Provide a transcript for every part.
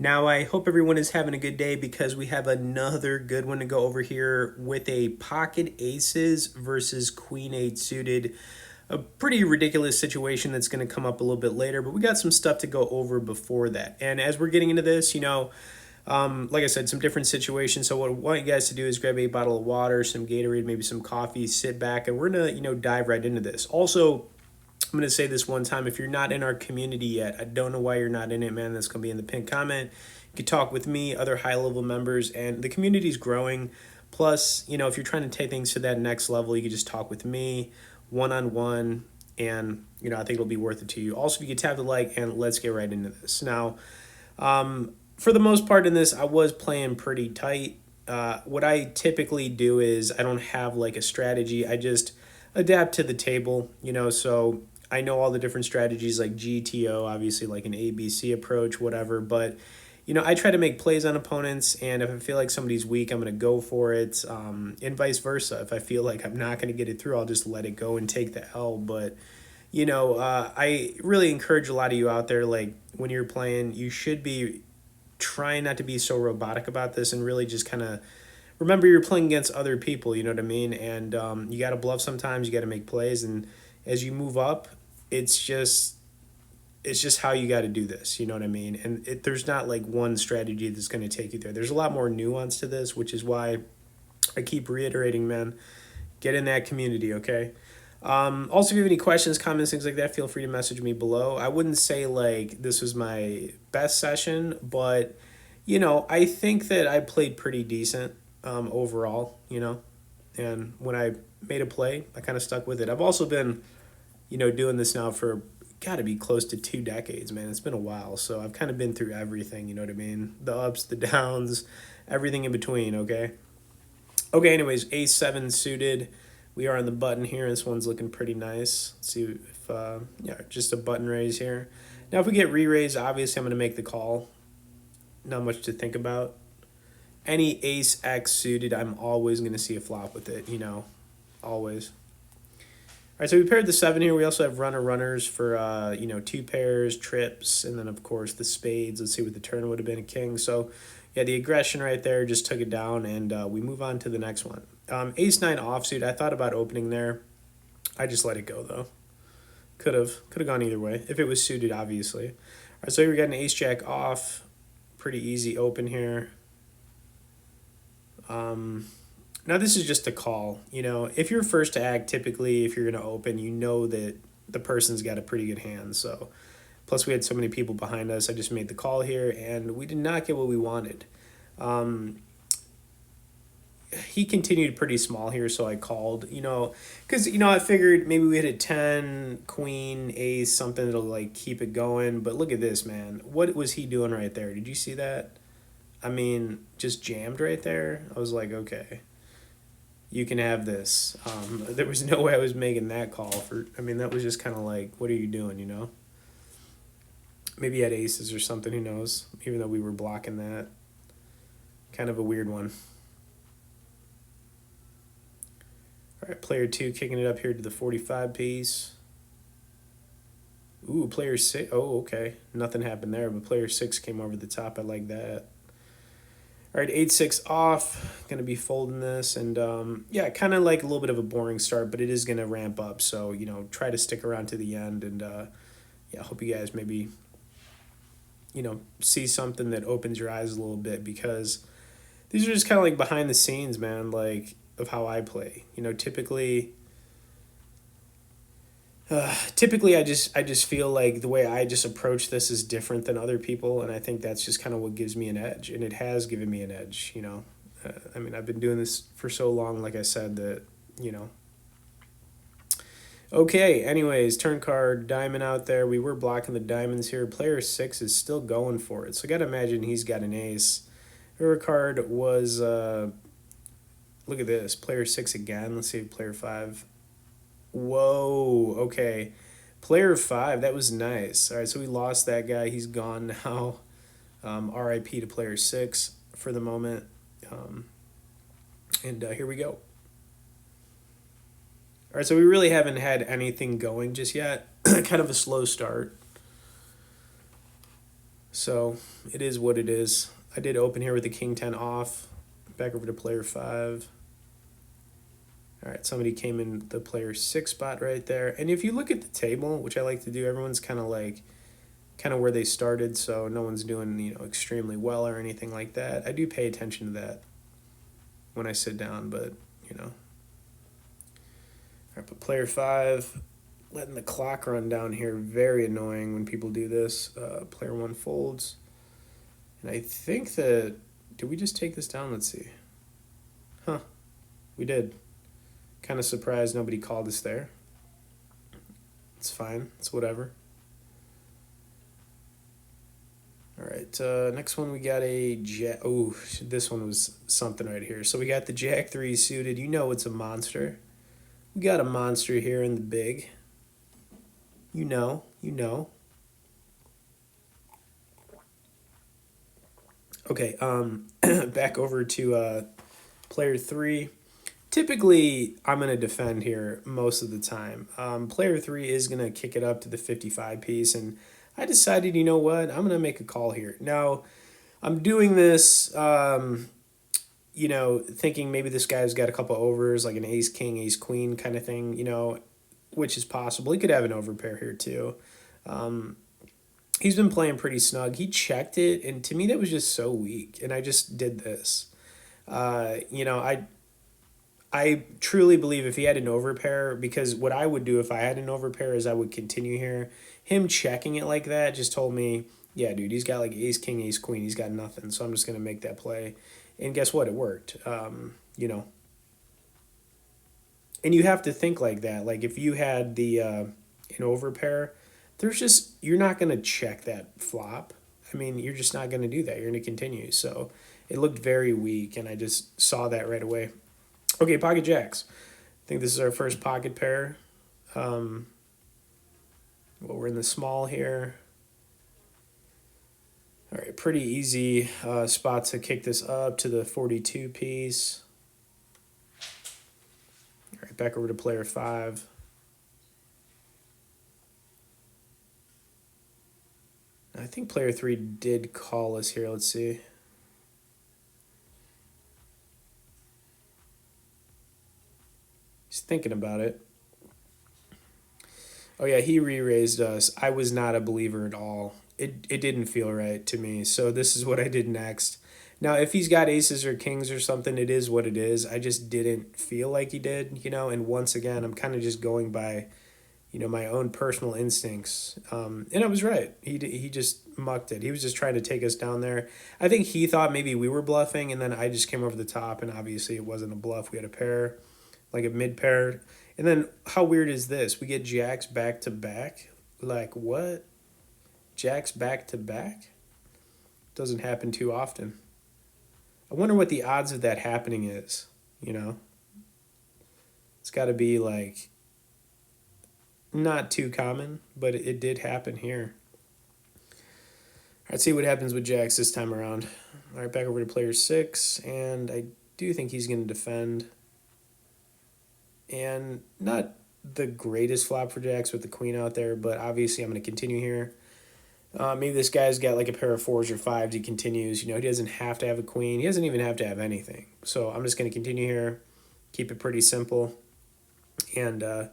Now, I hope everyone is having a good day because we have another good one to go over here with a pocket aces versus queen eight suited. A pretty ridiculous situation that's going to come up a little bit later, but we got some stuff to go over before that. And as we're getting into this, like I said, some different situations. So what I want you guys to do is grab a bottle of water, some Gatorade, maybe some coffee, sit back, and we're gonna, dive right into this. Also, I'm going to say this one time. If you're not in our community yet, I don't know why you're not in it, man. That's going to be in the pinned comment. You can talk with me, other high level members, and the community is growing. Plus, if you're trying to take things to that next level, you can just talk with me one on one. And, I think it'll be worth it to you. Also, if you could tap the like, and let's get right into this. Now, for the most part in this, I was playing pretty tight. What I typically do is I don't have like a strategy. I just adapt to the table, so I know all the different strategies like GTO, obviously like an ABC approach, whatever. But, I try to make plays on opponents. And if I feel like somebody's weak, I'm going to go for it. And vice versa. If I feel like I'm not going to get it through, I'll just let it go and take the L. But, I really encourage a lot of you out there, like when you're playing, you should be trying not to be so robotic about this and really just kind of remember you're playing against other people, you know what I mean? And you got to bluff sometimes, you got to make plays. And as you move up, it's just how you got to do this, you know what I mean? And there's not like one strategy that's going to take you there. There's a lot more nuance to this, which is why I keep reiterating, man, get in that community, okay? Also, if you have any questions, comments, things like that, feel free to message me below. I wouldn't say like this was my best session, but I think that I played pretty decent overall, and when I made a play, I kind of stuck with it. I've also been, doing this now for got to be close to 2 decades, man. It's been a while, so I've kind of been through everything, you know what I mean? The ups, the downs, everything in between, okay? Okay, anyways, ace 7 suited. We are on the button here. This one's looking pretty nice. Let's see if, yeah, just a button raise here. Now, if we get re-raised, obviously I'm going to make the call. Not much to think about. Any ace X suited, I'm always going to see a flop with it, always. All right, so we paired the 7 here. We also have runners for, 2 pairs, trips, and then, of course, the spades. Let's see what the turn would have been, a king. So, yeah, the aggression right there just took it down, and we move on to the next one. Ace 9 offsuit, I thought about opening there. I just let it go, though. Could have gone either way, if it was suited, obviously. All right, so we're getting ace-jack off. Pretty easy open here. Now, this is just a call. If you're first to act, typically, if you're going to open, you know that the person's got a pretty good hand. So, plus we had so many people behind us. I just made the call here, and we did not get what we wanted. He continued pretty small here, so I called, because, I figured maybe we hit a 10, queen, ace, something that'll, like, keep it going. But look at this, man. What was he doing right there? Did you see that? I mean, just jammed right there. I was like, okay, you can have this. There was no way I was making that call for, that was just kind of like, what are you doing, Maybe he had aces or something, who knows, even though we were blocking that. Kind of a weird one. All right, player 2 kicking it up here to the 45 piece. Ooh, player 6. Oh, okay. Nothing happened there, but player 6 came over the top. I like that. All right, 8-6 off. Going to be folding this. And, yeah, kind of like a little bit of a boring start, but it is going to ramp up. So, try to stick around to the end. And, yeah, I hope you guys maybe, see something that opens your eyes a little bit, because these are just kind of like behind the scenes, man, like of how I play. Typically I just feel like the way I just approach this is different than other people, and I think that's just kind of what gives me an edge, and it has given me an edge. I've been doing this for so long, like I said, that Okay, anyways, turn card, diamond out there. We were blocking the diamonds here. Player 6 is still going for it, so I gotta imagine he's got an ace. River card was, look at this, player 6 again. Let's see if player 5. Whoa, okay. Player 5, that was nice. All right, so we lost that guy. He's gone now. RIP to player 6 for the moment. And here we go. All right, so we really haven't had anything going just yet. Kind of a slow start. So it is what it is. I did open here with the king 10 off. Back over to player 5. All right, somebody came in the player 6 spot right there. And if you look at the table, which I like to do, everyone's kind of where they started, so no one's doing, extremely well or anything like that. I do pay attention to that when I sit down, but, All right, but player 5, letting the clock run down here, very annoying when people do this. Player 1 folds. And I think that, did we just take this down? Let's see. Huh, we did. Kind of surprised nobody called us there. It's fine. It's whatever. All right. Next one we got a jack. Oh, this one was something right here. So we got the jack 3 suited. You know it's a monster. We got a monster here in the big. You know. Okay. Back over to player 3. Typically, I'm going to defend here most of the time. Player 3 is going to kick it up to the 55 piece, and I decided, you know what, I'm going to make a call here. Now, I'm doing this, thinking maybe this guy's got a couple overs, like an ace, king, ace, queen kind of thing, which is possible. He could have an overpair here too. He's been playing pretty snug. He checked it, and to me, that was just so weak, and I just did this. I truly believe if he had an overpair, because what I would do if I had an overpair is I would continue here. Him checking it like that just told me, yeah, dude, he's got like ace, king, ace, queen. He's got nothing. So I'm just going to make that play. And guess what? It worked. And you have to think like that. Like if you had an overpair, you're not going to check that flop. I mean, you're just not going to do that. You're going to continue. So it looked very weak, and I just saw that right away. Okay, pocket jacks. I think this is our first pocket pair. We're in the small here. All right, pretty easy spot to kick this up to the 42 piece. All right, back over to player 5. I think player 3 did call us here. Let's see. He's thinking about it. Oh yeah, he re-raised us. I was not a believer at all. It didn't feel right to me. So this is what I did next. Now, if he's got aces or kings or something, it is what it is. I just didn't feel like he did, and once again, I'm kind of just going by, my own personal instincts. And I was right. He just mucked it. He was just trying to take us down there. I think he thought maybe we were bluffing, and then I just came over the top, and obviously it wasn't a bluff. We had a pair, like a mid pair. And then how weird is this? We get jacks back to back. Like what? Jacks back to back? Doesn't happen too often. I wonder what the odds of that happening is, It's got to be like not too common, but it did happen here. All right, see what happens with jacks this time around. All right, back over to player 6, and I do think he's going to defend. And not the greatest flop for jacks with the queen out there, but obviously I'm going to continue here. Maybe this guy's got like a pair of 4s or 5s. He continues. He doesn't have to have a queen. He doesn't even have to have anything. So I'm just going to continue here, keep it pretty simple. And I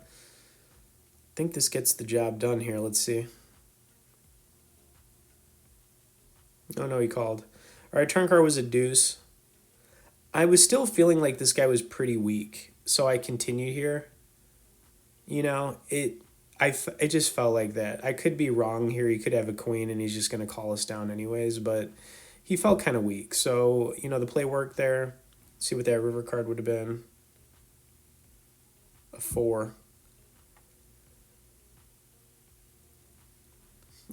think this gets the job done here. Let's see. Oh, no, he called. All right, turn card was a deuce. I was still feeling like this guy was pretty weak, so I continued here. It just felt like that. I could be wrong here. He could have a queen, and he's just going to call us down anyways, but he felt kind of weak. So, the play worked there. See what that river card would have been. A 4.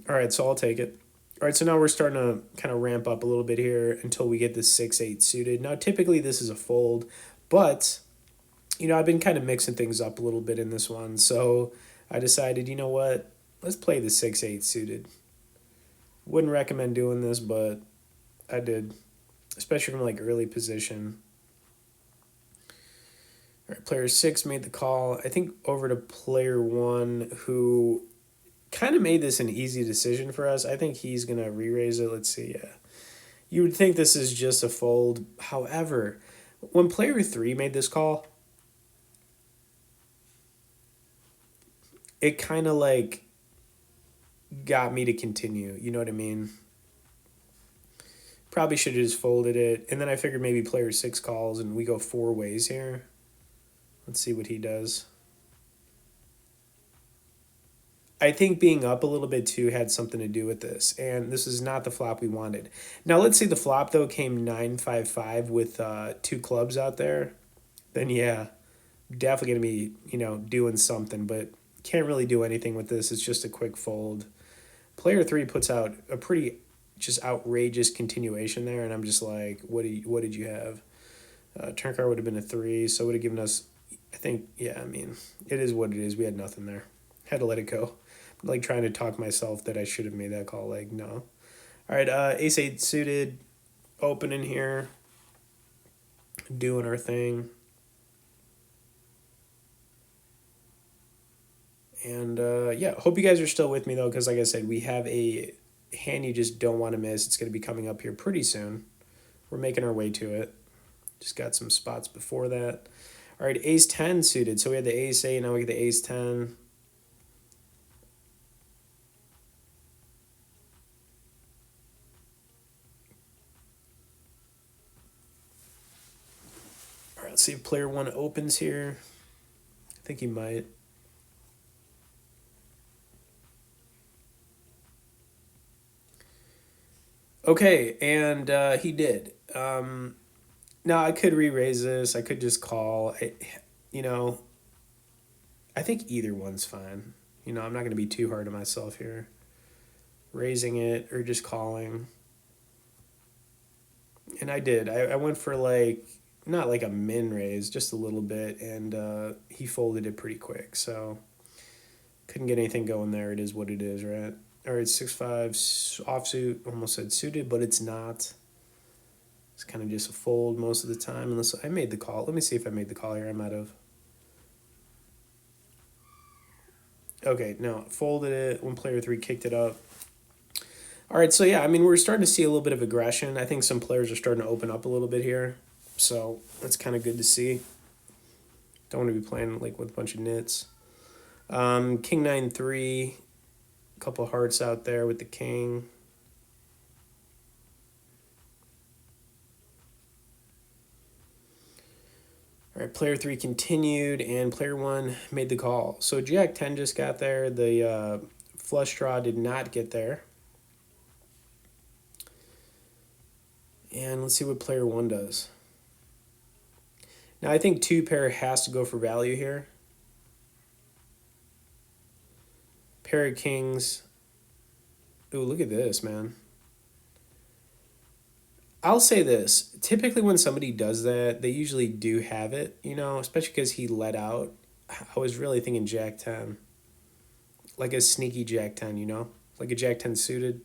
All right, so I'll take it. All right, so now we're starting to kind of ramp up a little bit here until we get the 6-8 suited. Now, typically this is a fold, but, I've been kind of mixing things up a little bit in this one. So I decided, you know what, let's play the 6-8 suited. Wouldn't recommend doing this, but I did, especially from like early position. All right, player 6 made the call. I think over to player 1, who kind of made this an easy decision for us. I think he's going to re-raise it. Let's see. Yeah. You would think this is just a fold. However, when player 3 made this call, it kind of like got me to continue. You know what I mean? Probably should have just folded it. And then I figured maybe player 6 calls and we go 4 ways here. Let's see what he does. I think being up a little bit too had something to do with this, and this is not the flop we wanted. Now, let's say the flop though came 9-5-5 with 2 clubs out there, then yeah, definitely gonna be doing something, but can't really do anything with this. It's just a quick fold. Player 3 puts out a pretty just outrageous continuation there, and I'm just like, what did you have? Turn card would have been a 3, so it would have given us. I think yeah. I mean, it is what it is. We had nothing there. Had to let it go. Like trying to talk myself that I should have made that call. Like, no. All right, ace 8 suited, opening here, doing our thing. And yeah, hope you guys are still with me though, because like I said, we have a hand you just don't want to miss. It's going to be coming up here pretty soon. We're making our way to it. Just got some spots before that. All right, ace 10 suited. So we had the ace 8, now we get the ace 10. All right, let's see if player 1 opens here. I think he might. Okay, and he did. Now I could re-raise this. I could just call. You know, I think either one's fine. I'm not going to be too hard on myself here. Raising it or just calling. And I did. I went for like, not like a min raise, just a little bit, and he folded it pretty quick. So couldn't get anything going there. It is what it is, right? All right, 6-5 offsuit. Almost said suited, but it's not. It's kind of just a fold most of the time, unless I made the call. Let me see if I made the call here. I might have. Okay, no, folded it when player 3 kicked it up. All right, so yeah, I mean, we're starting to see a little bit of aggression. I think some players are starting to open up a little bit here, so that's kind of good to see. Don't want to be playing like with a bunch of nits. King 9-3, a couple hearts out there with the king. All right, player 3 continued, and player 1 made the call. So Jack 10 just got there. The flush draw did not get there. And let's see what player 1 does. Now, I think 2 pair has to go for value here. Pair of kings. Ooh, look at this, man. I'll say this. Typically when somebody does that, they usually do have it, especially because he let out. I was really thinking Jack 10. Like a sneaky Jack 10, like a Jack 10 suited.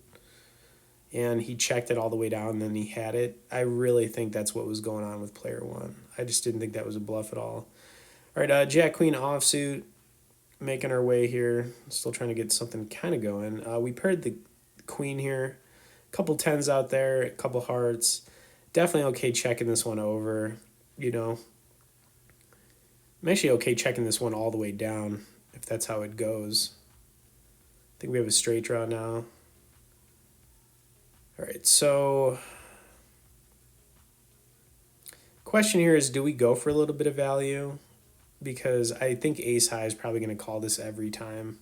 And he checked it all the way down, and then he had it. I really think that's what was going on with player 1. I just didn't think that was a bluff at all. All right, Jack Queen offsuit, making our way here. Still trying to get something kind of going. We paired the queen here. A couple 10s out there, a couple hearts. Definitely okay checking this one over, I'm actually okay checking this one all the way down, if that's how it goes. I think we have a straight draw now. All right, so question here is, do we go for a little bit of value? Because I think ace high is probably going to call this every time.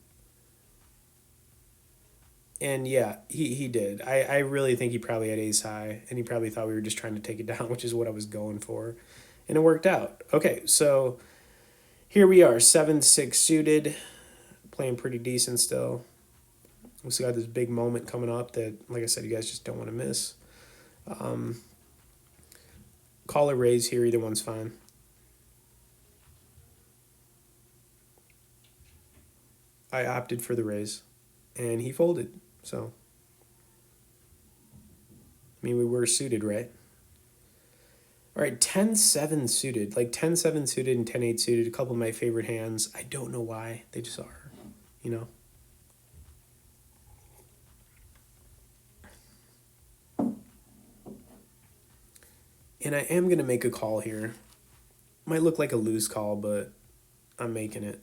And yeah, he did. I really think he probably had ace high, and he probably thought we were just trying to take it down, which is what I was going for. And it worked out. Okay, so here we are, 7-6 suited, playing pretty decent still. We still got this big moment coming up that, like I said, you guys just don't want to miss. Call or raise here, either one's fine. I opted for the raise, and he folded. So, I mean, we were suited, right? All right, 10-7 suited. Like 10-7 suited and 10-8 suited, a couple of my favorite hands. I don't know why. They just are, And I am going to make a call here. Might look like a loose call, but I'm making it.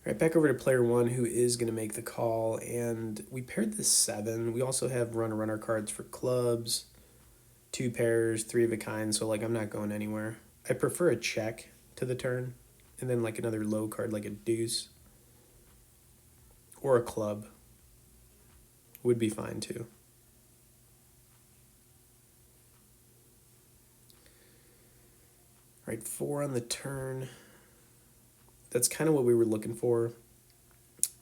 All right, back over to player one, who is going to make the call. And we paired the 7. We also have runner cards for clubs, 2 pairs, 3 of a kind. So, like, I'm not going anywhere. I prefer a check to the turn, and then, like, another low card, like a deuce or a club would be fine too. All right, 4 on the turn. That's kind of what we were looking for.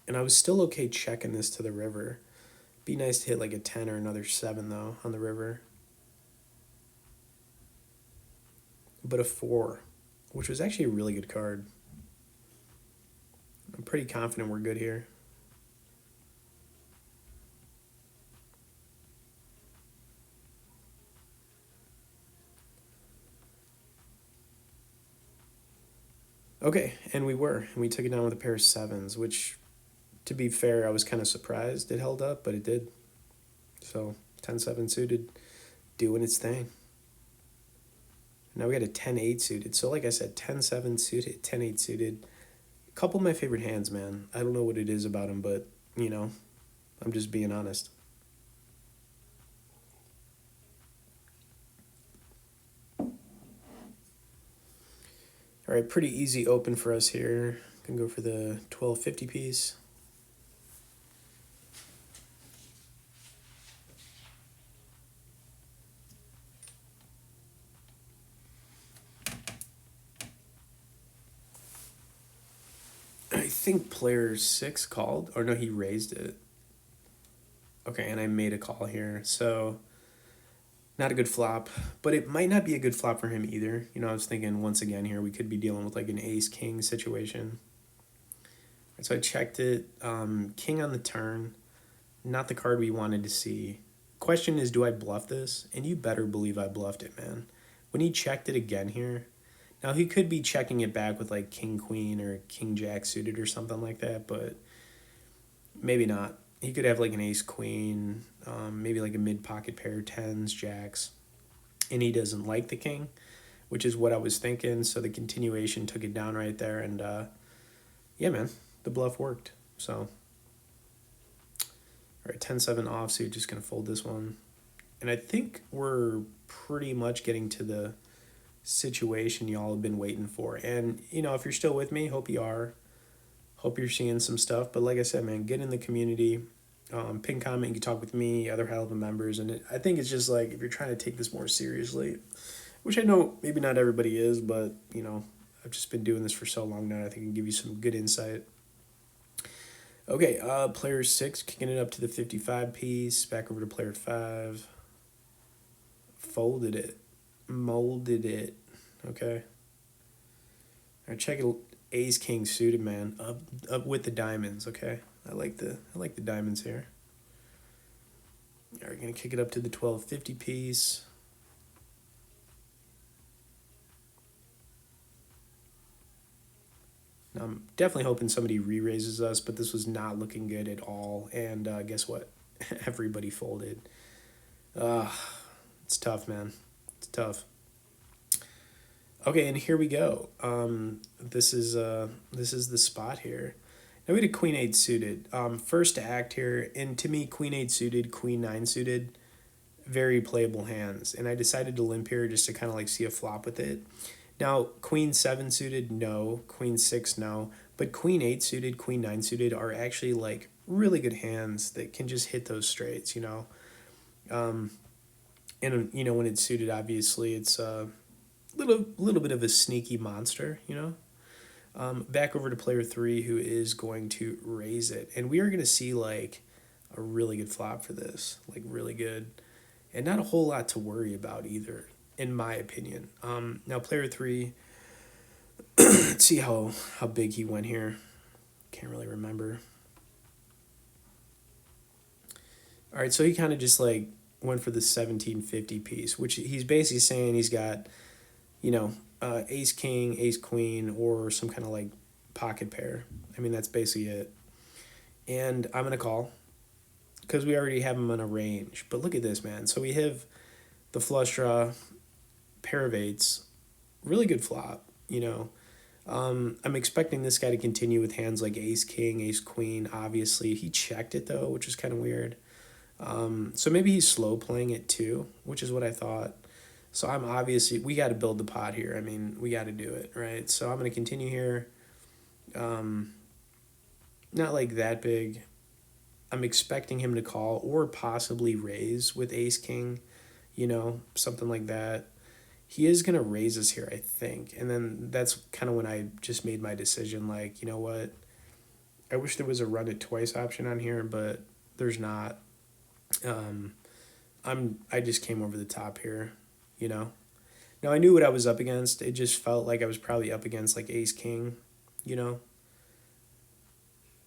And I was still okay checking this to the river. Be nice to hit like a 10 or another 7, though, on the river. But a 4, which was actually a really good card. I'm pretty confident we're good here. Okay, and we were. And we took it down with a pair of 7s, which, to be fair, I was kind of surprised it held up, but it did. So 10-7 suited, doing its thing. Now we got a 10-8 suited. So like I said, 10-7 suited, 10-8 suited. A couple of my favorite hands, man. I don't know what it is about them, but, you know, I'm just being honest. All right, pretty easy open for us here. Can go for the 1250 piece. I think player 6 called, or no, he raised it. Okay, and I made a call here, so not a good flop, but it might not be a good flop for him either. You know, I was thinking once again here we could be dealing with like an ace-king situation. So I checked it. King on the turn, not the card we wanted to see. Question is, do I bluff this? And you better believe I bluffed it, man. When he checked it again here, now he could be checking it back with like king queen or king jack suited or something like that, but maybe not. He could have like an ace queen, maybe like a mid pocket pair, 10s, jacks, and he doesn't like the king, which is what I was thinking. So the continuation took it down right there, and yeah, man, the bluff worked. So, all right, 10-7 offsuit, just gonna fold this one, and I think we're pretty much getting to the situation y'all have been waiting for. And you know, if you're still with me, hope you are. Hope you're seeing some stuff. But like I said, man, get in the community. Pin comment, you can talk with me, other hell of members. And I think it's just like, if you're trying to take this more seriously, which I know maybe not everybody is, but, you know, I've just been doing this for so long now, I think I can give you some good insight. Okay, player 6, kicking it up to the 55 piece, back over to player 5. Folded it. Molded it. Okay. All right, check it. Ace king suited, man, up with the diamonds. Okay, I like the diamonds here. All right, gonna kick it up to the 1250 piece. Now, I'm definitely hoping somebody re-raises us, but this was not looking good at all. And guess what? Everybody folded. It's tough, man. It's tough. Okay, and here we go. This is the spot here. Now we had a queen 8 suited. First to act here, and to me, queen 8 suited, queen 9 suited, very playable hands. And I decided to limp here just to kind of like see a flop with it. Now, queen 7 suited, no. Queen 6, no. But queen 8 suited, queen 9 suited are actually like really good hands that can just hit those straights, you know. And you know, when it's suited, obviously it's little bit of a sneaky monster, you know. Back over to player 3, who is going to raise it, and we are going to see like a really good flop for this, like really good, and not a whole lot to worry about either, in my opinion. Now player 3, let's see how big he went here. Can't really remember. All right, so he kind of just like went for the 1750 piece, which he's basically saying he's got, you know, ace king, ace queen, or some kind of like pocket pair. I mean, that's basically it. And I'm going to call because we already have him on a range. But look at this, man. So we have the flush draw, pair of eights, really good flop, you know. I'm expecting this guy to continue with hands like ace king, ace queen. Obviously, he checked it though, which is kind of weird. So maybe he's slow playing it too, which is what I thought. So I'm obviously, we got to build the pot here. I mean, we got to do it, right? So I'm going to continue here. Not like that big. I'm expecting him to call or possibly raise with ace king, you know, something like that. He is going to raise us here, I think. And then that's kind of when I just made my decision like, you know what? I wish there was a run it twice option on here, but there's not. Um, I just came over the top here, you know. Now I knew what I was up against. It just felt like I was probably up against like ace king, you know.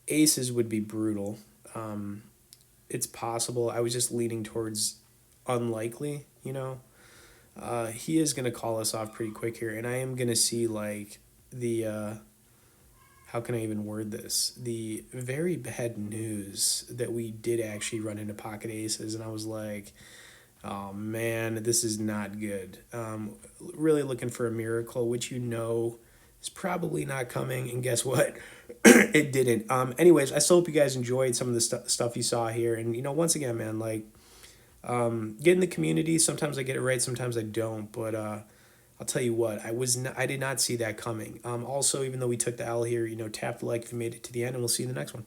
Aces would be brutal. Um, it's possible. I was just leaning towards unlikely, you know. He is gonna call us off pretty quick here, and I am gonna see like the how can I even word this? The very bad news that we did actually run into pocket aces, and I was like, oh man, this is not good. Really looking for a miracle, which you know is probably not coming. And guess what? It didn't. Anyways, I still hope you guys enjoyed some of the stuff you saw here. And you know, once again, man, like get in the community. Sometimes I get it right, sometimes I don't. But I'll tell you what, I did not see that coming. Also, even though we took the L here, you know, tap the like if you made it to the end, and we'll see you in the next one.